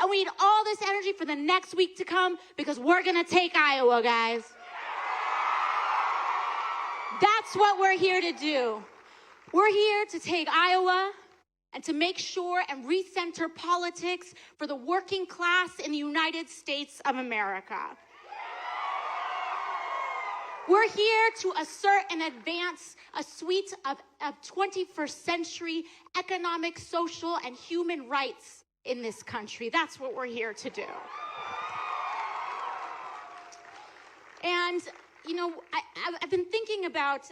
And we need all this energy for the next week to come because we're going to take Iowa, guys. That's what we're here to do. We're here to take Iowa and to make sure and recenter politics for the working class in the United States of America. We're here to assert and advance a suite of 21st century economic, social, and human rights in this country. That's what we're here to do. And, you know, I've been thinking about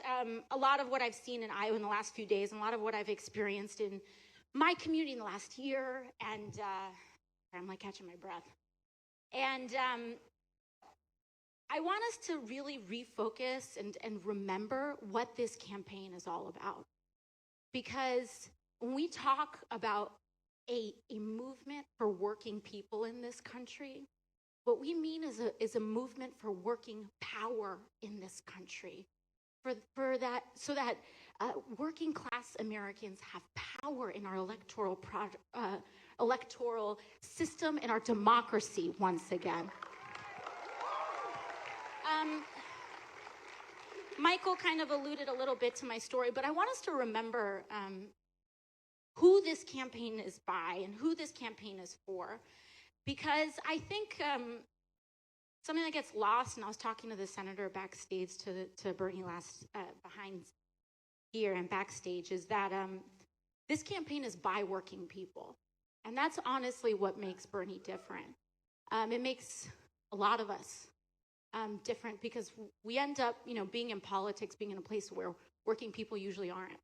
a lot of what I've seen in Iowa in the last few days and a lot of what I've experienced in my community in the last year. And I'm like catching my breath. And I want us to really refocus and remember what this campaign is all about. Because when we talk about a movement for working people in this country, what we mean is a movement for working power in this country, for that, so that working class Americans have power in our electoral system and our democracy once again. Michael kind of alluded a little bit to my story, but I want us to remember who this campaign is by and who this campaign is for, because I think something that gets lost, and I was talking to the senator backstage, to Bernie last, behind here and backstage, is that this campaign is by working people. And that's honestly what makes Bernie different. It makes a lot of us different because we end up, you know, being in politics, being in a place where working people usually aren't.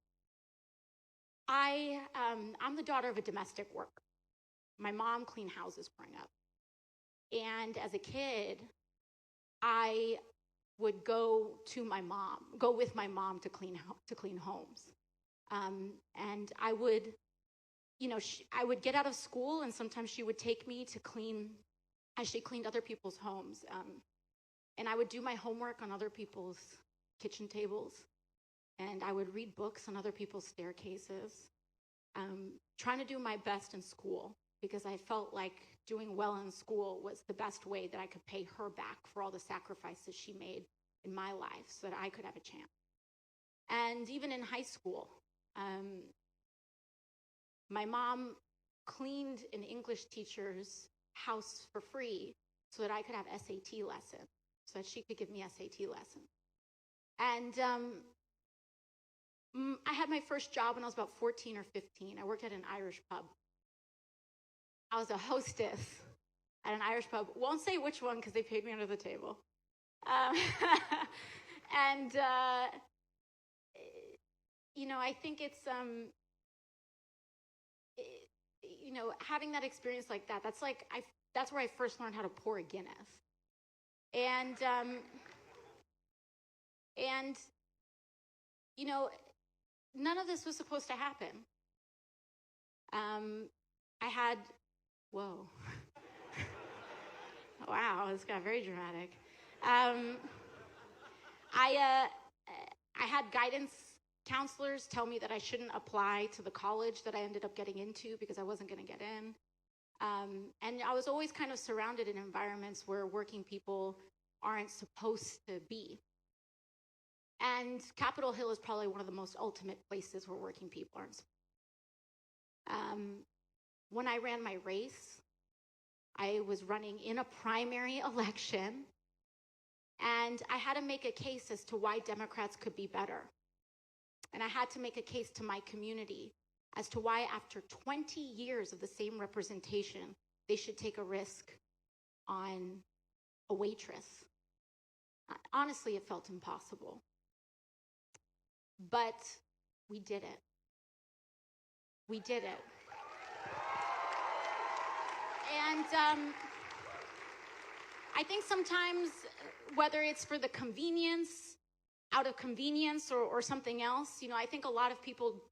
I'm the daughter of a domestic worker. My mom cleaned houses growing up. And as a kid, I would go with my mom to clean homes. And I would, you know, I would get out of school and sometimes she would take me to clean, as she cleaned other people's homes. And I would do my homework on other people's kitchen tables. And I would read books on other people's staircases, trying to do my best in school because I felt like doing well in school was the best way that I could pay her back for all the sacrifices she made in my life so that I could have a chance. And even in high school, my mom cleaned an English teacher's house for free so that I could have SAT lessons, so that she could give me SAT lessons. And I had my first job when I was about 14 or 15. I worked at an Irish pub. I was a hostess at an Irish pub. Won't say which one because they paid me under the table. And, you know, I think it's, you know, having that experience like that, that's where I first learned how to pour a Guinness. And you know, none of this was supposed to happen. I had, whoa. Wow, this got very dramatic. I had guidance counselors tell me that I shouldn't apply to the college that I ended up getting into because I wasn't going to get in. And I was always kind of surrounded in environments where working people aren't supposed to be. And Capitol Hill is probably one of the most ultimate places where working people aren't. When I ran my race, I was running in a primary election, and I had to make a case as to why Democrats could be better. And I had to make a case to my community as to why after 20 years of the same representation, they should take a risk on a waitress. Honestly, it felt impossible. But we did it. We did it. And I think sometimes, whether it's for the convenience, out of convenience or something else, you know, I think a lot of people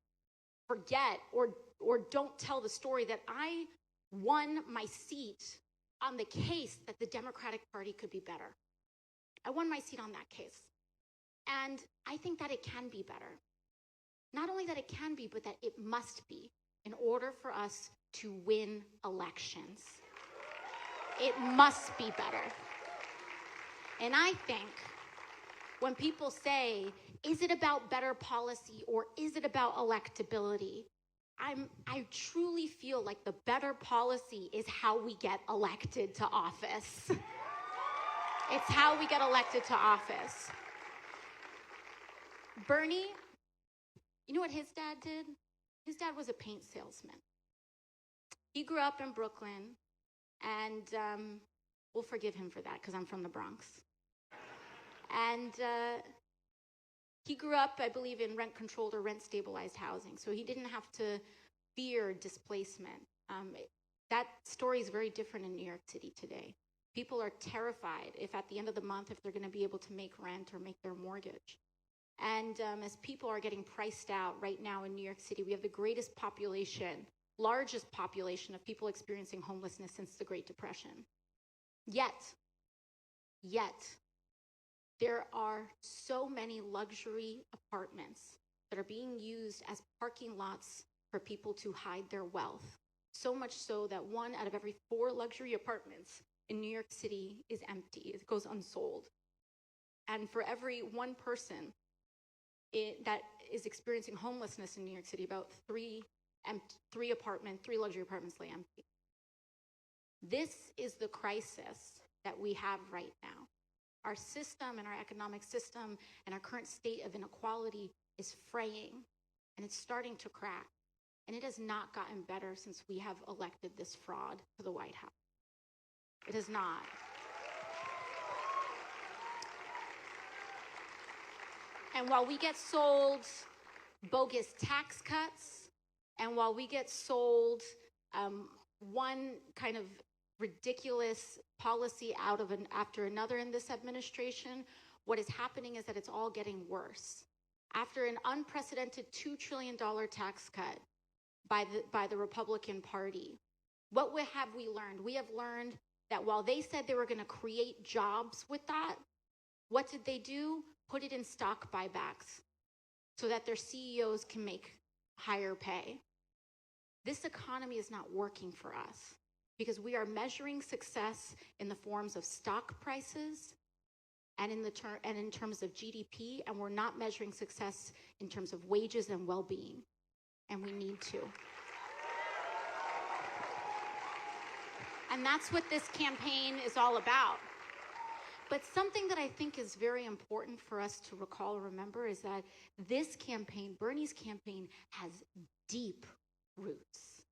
forget or don't tell the story that I won my seat on the case that the Democratic Party could be better. I won my seat on that case. And I think that it can be better. Not only that it can be, but that it must be in order for us to win elections. It must be better. And I think when people say, is it about better policy or is it about electability? I truly feel like the better policy is how we get elected to office. It's how we get elected to office. Bernie, you know what his dad did? His dad was a paint salesman. He grew up in Brooklyn, and we'll forgive him for that because I'm from the Bronx. And he grew up, I believe, in rent-controlled or rent-stabilized housing, so he didn't have to fear displacement. That story is very different in New York City today. People are terrified if at the end of the month, if they're going to be able to make rent or make their mortgage. And as people are getting priced out right now in New York City, we have the largest population of people experiencing homelessness since the Great Depression. Yet, there are so many luxury apartments that are being used as parking lots for people to hide their wealth. So much so that 1 out of every 4 luxury apartments in New York City is empty. It goes unsold. And for every 1 person that is experiencing homelessness in New York City, about 3 luxury apartments lay empty. This is the crisis that we have right now. Our system and our economic system and our current state of inequality is fraying, and it's starting to crack. And it has not gotten better since we have elected this fraud to the White House. It has not. And while we get sold bogus tax cuts, and while we get sold one kind of ridiculous policy after another in this administration, what is happening is that it's all getting worse. After an unprecedented $2 trillion tax cut by the Republican Party, what have we learned? We have learned that while they said they were going to create jobs with that, what did they do? Put it in stock buybacks so that their CEOs can make higher pay. This economy is not working for us because we are measuring success in the forms of stock prices and in terms of GDP, and we're not measuring success in terms of wages and well-being, and we need to. And that's what this campaign is all about. But something that I think is very important for us to recall or remember is that this campaign, Bernie's campaign, has deep roots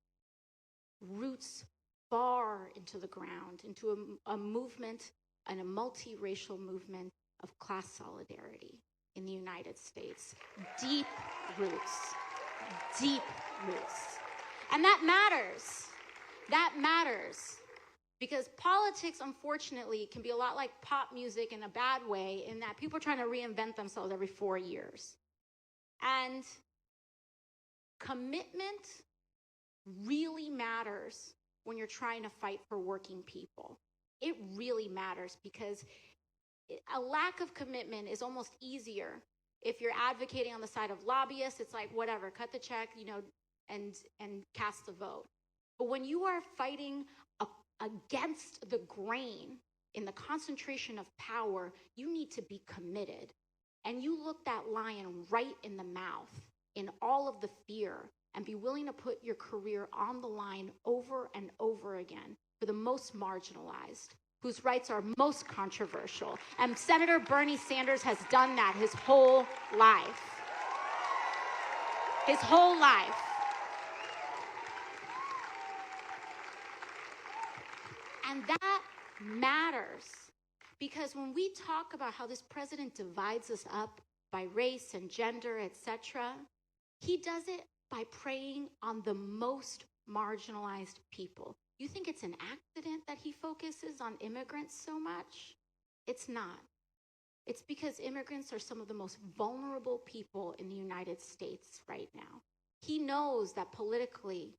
far into the ground, into a movement and a multiracial movement of class solidarity in the United States. Deep roots. And that matters. That matters. Because politics, unfortunately, can be a lot like pop music in a bad way, in that people are trying to reinvent themselves every 4 years. And commitment really matters when you're trying to fight for working people. It really matters because a lack of commitment is almost easier. If you're advocating on the side of lobbyists, it's like, whatever, cut the check, and cast the vote. But when you are fighting against the grain in the concentration of power, you need to be committed. And you look that lion right in the mouth in all of the fear and be willing to put your career on the line over and over again for the most marginalized, whose rights are most controversial. And Senator Bernie Sanders has done that his whole life. His whole life. And that matters because when we talk about how this president divides us up by race and gender, etc., he does it by preying on the most marginalized people. You think it's an accident that he focuses on immigrants so much? It's not. It's because immigrants are some of the most vulnerable people in the United States right now. He knows that politically,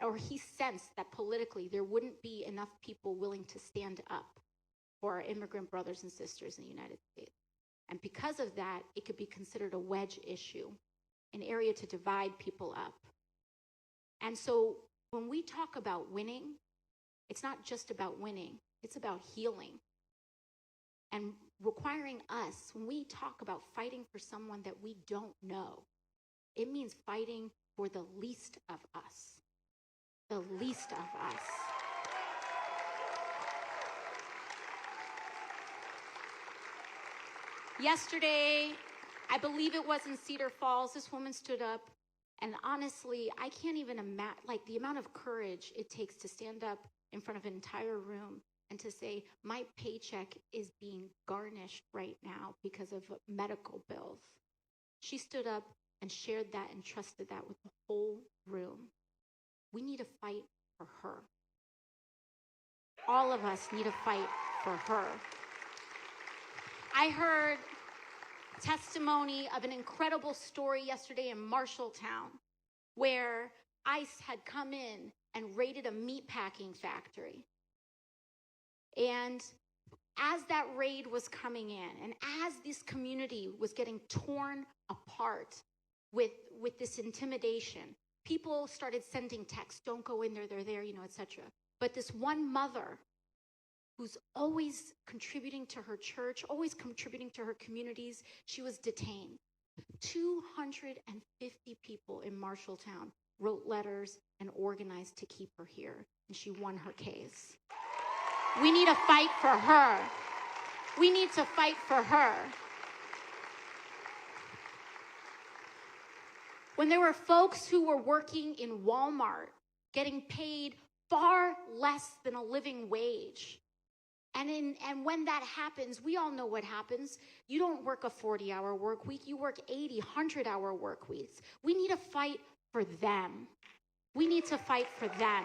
or he sensed that politically there wouldn't be enough people willing to stand up for our immigrant brothers and sisters in the United States. And because of that, it could be considered a wedge issue, an area to divide people up. And so when we talk about winning, It's not just about winning. It's about healing. And requiring us, when we talk about fighting for someone that we don't know, it means fighting for the least of us. The least of us. Yesterday, I believe it was in Cedar Falls, this woman stood up, and honestly, I can't even imagine, like, the amount of courage it takes to stand up in front of an entire room and to say, my paycheck is being garnished right now because of medical bills. She stood up and shared that and trusted that with the whole room. We need to fight for her. All of us need to fight for her. I heard testimony of an incredible story yesterday in Marshalltown where ICE had come in and raided a meatpacking factory. And as that raid was coming in, and as this community was getting torn apart with this intimidation, people started sending texts, don't go in there, they're there, etc. But this one mother who's always contributing to her church, always contributing to her communities, she was detained. 250 people in Marshalltown wrote letters and organized to keep her here, and she won her case. We need to fight for her. We need to fight for her. When there were folks who were working in Walmart, getting paid far less than a living wage, and when that happens, we all know what happens. You don't work a 40-hour work week. You work 80, 100-hour work weeks. We need to fight for them. We need to fight for them.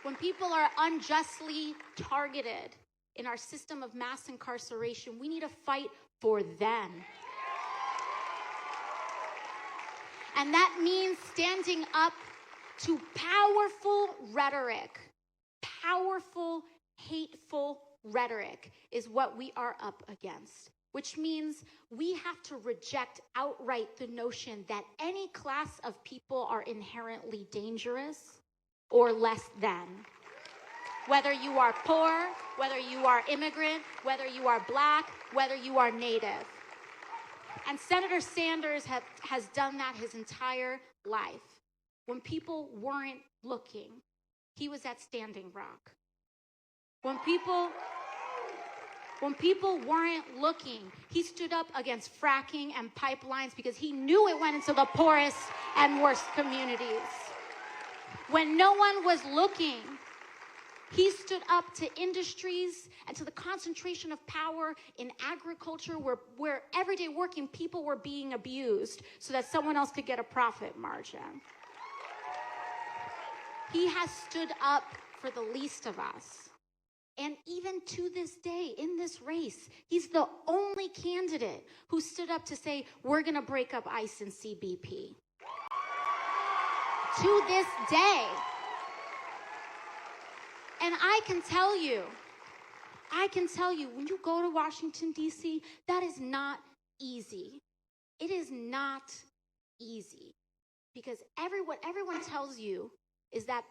When people are unjustly targeted in our system of mass incarceration, we need to fight for them. And that means standing up to powerful rhetoric. Powerful, hateful rhetoric is what we are up against, which means we have to reject outright the notion that any class of people are inherently dangerous or less than. Whether you are poor, whether you are immigrant, whether you are black, whether you are native. And Senator Sanders has done that his entire life. When people weren't looking, he was at Standing Rock. When people weren't looking, he stood up against fracking and pipelines because he knew it went into the poorest and worst communities. When no one was looking, he stood up to industries and to the concentration of power in agriculture where everyday working people were being abused so that someone else could get a profit margin. He has stood up for the least of us. And even to this day, in this race, he's the only candidate who stood up to say, we're going to break up ICE and CBP. To this day. And I can tell you, when you go to Washington, D.C., that is not easy. It is not easy. Because what everyone tells you is that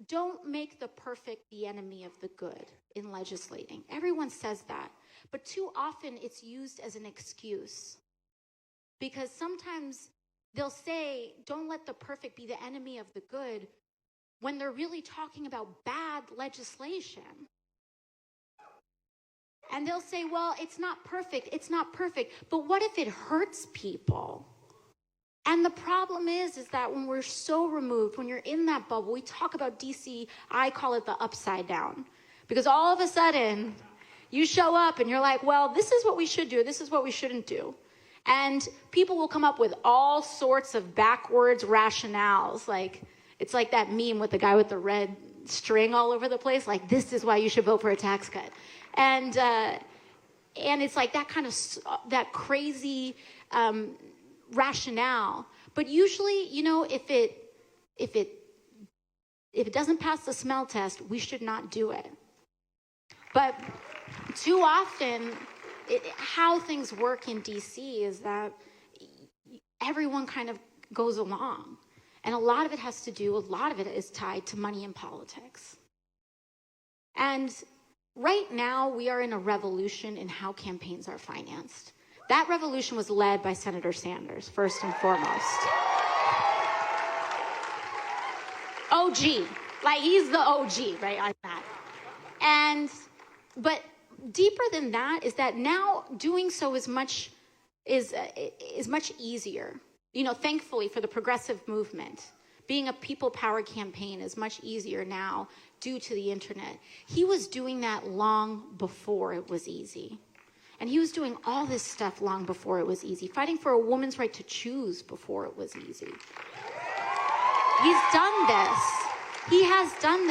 don't make the perfect the enemy of the good in legislating. Everyone says that. But too often it's used as an excuse. Because sometimes they'll say, don't let the perfect be the enemy of the good, when they're really talking about bad legislation. And they'll say, well, it's not perfect, but what if it hurts people? And the problem is that when we're so removed, when you're in that bubble, we talk about DC, I call it the upside down. Because all of a sudden, you show up and you're like, well, this is what we should do, this is what we shouldn't do. And people will come up with all sorts of backwards rationales. Like, it's like that meme with the guy with the red string all over the place. Like, this is why you should vote for a tax cut. And it's like that kind of, that crazy rationale. But usually, if it doesn't pass the smell test, we should not do it. But too often, how things work in DC is that everyone kind of goes along. And a lot of it is tied to money in politics. And right now, we are in a revolution in how campaigns are financed. That revolution was led by Senator Sanders, first and foremost. OG, like he's the OG, right, on that. But deeper than that is that now doing so is much easier. You know, thankfully for the progressive movement, being a people power campaign is much easier now due to the internet. He was doing that long before it was easy. And he was doing all this stuff long before it was easy, fighting for a woman's right to choose before it was easy. He's done this. He has done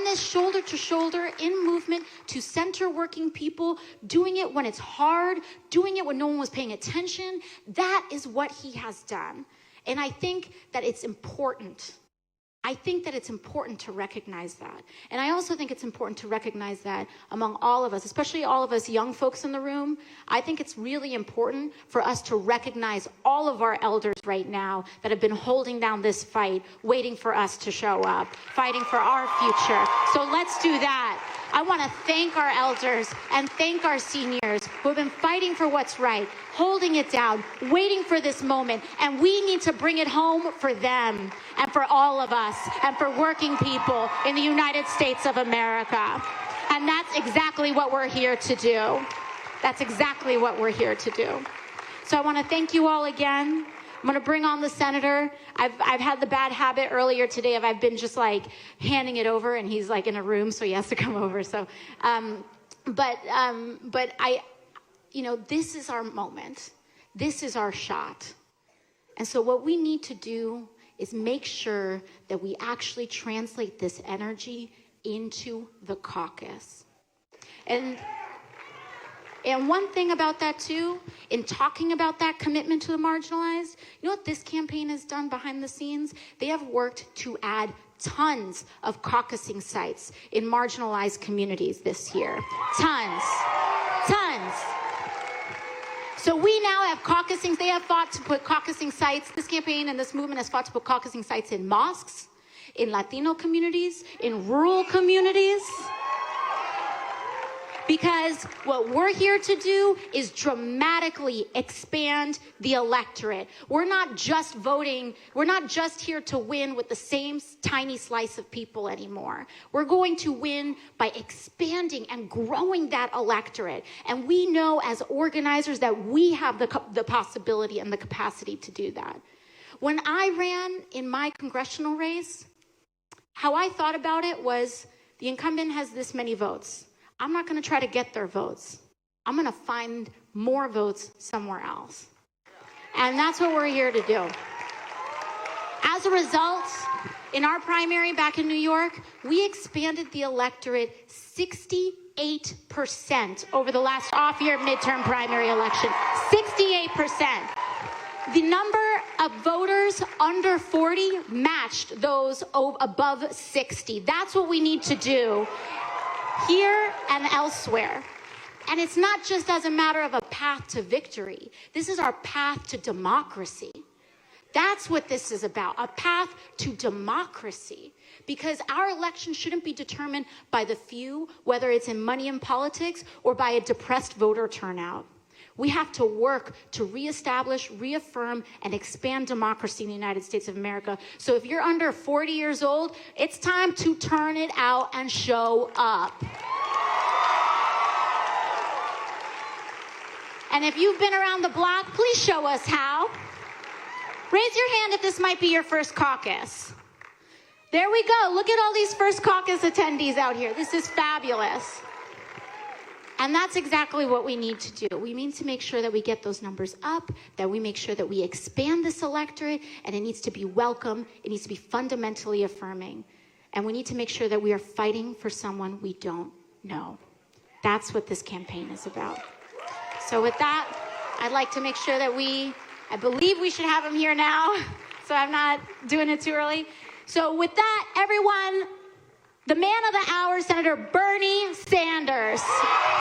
this shoulder to shoulder in movement to center working people, doing it when it's hard, doing it when no one was paying attention. That is what he has done. And I think that it's important. I think that it's important to recognize that. And I also think it's important to recognize that among all of us, especially all of us young folks in the room, I think it's really important for us to recognize all of our elders right now that have been holding down this fight, waiting for us to show up, fighting for our future. So let's do that. I want to thank our elders and thank our seniors who have been fighting for what's right, holding it down, waiting for this moment. And we need to bring it home for them and for all of us and for working people in the United States of America. And that's exactly what we're here to do. That's exactly what we're here to do. So I want to thank you all again. I'm going to bring on the senator. I've had the bad habit earlier today of I've been just like handing it over, and he's like in a room, so he has to come over. So, but I, you know, this is our moment. This is our shot. And so what we need to do is make sure that we actually translate this energy into the caucus. And one thing about that too, in talking about that commitment to the marginalized, you know what this campaign has done behind the scenes? They have worked to add tons of caucusing sites in marginalized communities this year. Tons. So we now have caucusing. They have fought to put caucusing sites. This campaign and this movement has fought to put caucusing sites in mosques, in Latino communities, in rural communities. Because what we're here to do is dramatically expand the electorate. We're not just voting, we're not just here to win with the same tiny slice of people anymore. We're going to win by expanding and growing that electorate. And we know as organizers that we have the possibility and the capacity to do that. When I ran in my congressional race, how I thought about it was the incumbent has this many votes. I'm not going to try to get their votes. I'm going to find more votes somewhere else. And that's what we're here to do. As a result, in our primary back in New York, we expanded the electorate 68% over the last off-year midterm primary election. 68%. The number of voters under 40 matched those above 60. That's what we need to do here and elsewhere. And it's not just as a matter of a path to victory. This is our path to democracy. That's what this is about, a path to democracy. Because our election shouldn't be determined by the few, whether it's in money in politics or by a depressed voter turnout. We have to work to reestablish, reaffirm, and expand democracy in the United States of America. So if you're under 40 years old, it's time to turn it out and show up. And if you've been around the block, please show us how. Raise your hand if this might be your first caucus. There we go. Look at all these first caucus attendees out here. This is fabulous. And that's exactly what we need to do. We need to make sure that we get those numbers up, that we make sure that we expand this electorate, and it needs to be welcome. It needs to be fundamentally affirming. And we need to make sure that we are fighting for someone we don't know. That's what this campaign is about. So with that, I'd like to make sure that I believe we should have him here now, so I'm not doing it too early. So with that, everyone, the man of the hour, Senator Bernie Sanders.